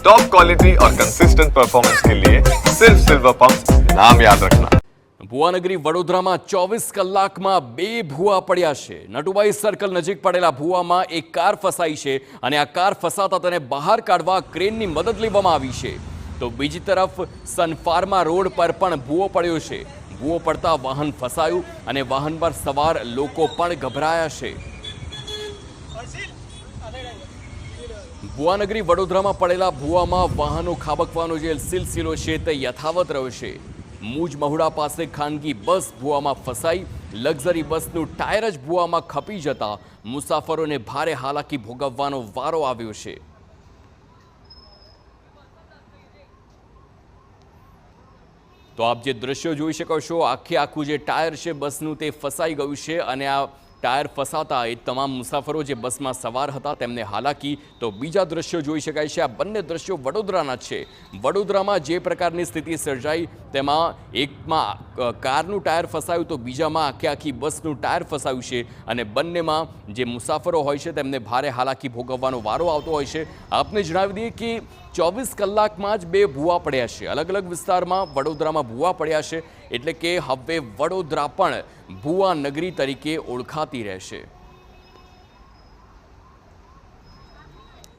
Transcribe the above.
Top quality और consistent performance के लिए सिर्फ सिल्वर पंप नाम याद रखना। ભુવાનગરી વડોદરામાં 24 કલાકમાં 2 ભૂવા પડ્યા છે। નટુભાઈ સર્કલ નજીક પડેલા ભૂવામાં એક કાર ફસાઈ છે અને આ કાર ફસાતા તેને બહાર કાઢવા ક્રેનની મદદ લેવામાં આવી છે। તો બીજી તરફ સનફાર્મા રોડ પર પણ ભૂવો પડ્યો છે। ભૂવો પડતા વાહન ફસાયું અને વાહન પર સવાર લોકો પણ ગભરાયા છે। ભુવાનગરી વડોદરામાં પડેલા ભૂવામાં વાહનો ખાબકવાનો જે સિલસિલો છે તે યથાવત રહ્યો છે। મૂજ મહુડા પાસે ખાનગી બસ ભૂવામાં ફસાઈ। લક્ઝરી બસનું ટાયર જ ભૂવામાં ખપી જતા મુસાફરોને ભારે હાલાકી ભોગવવાનો વારો આવ્યો છે। તો આપ જે દ્રશ્યો જોઈ શકો છો, આખું જે ટાયર છે બસનું તે ફસાઈ ગયું છે અને આ ટાયર ફસાતા એ તમામ મુસાફરો જે બસમાં સવાર હતા તેમને હાલાકી। તો બીજા દ્રશ્યો જોઈ શકાય છે। આ બંને દ્રશ્યો વડોદરાના છે। વડોદરામાં જે પ્રકારની સ્થિતિ સર્જાઈ તેમાં એકમાં કારનું ટાયર ફસાયું તો બીજામાં આખી બસનું ટાયર ફસાયું છે અને બંનેમાં જે મુસાફરો હોય છે તેમને ભારે હાલાકી ભોગવવાનો વારો આવતો હોય છે। આપને જણાવી દઈએ કે 24 કલાકમાં જ 2 ભૂવા પડ્યા છે। અલગ અલગ વિસ્તારમાં વડોદરામાં ભૂવા પડ્યા છે એટલે કે હવે વડોદરા પણ ભૂવા નગરી તરીકે ઓળખાતી રહેશે।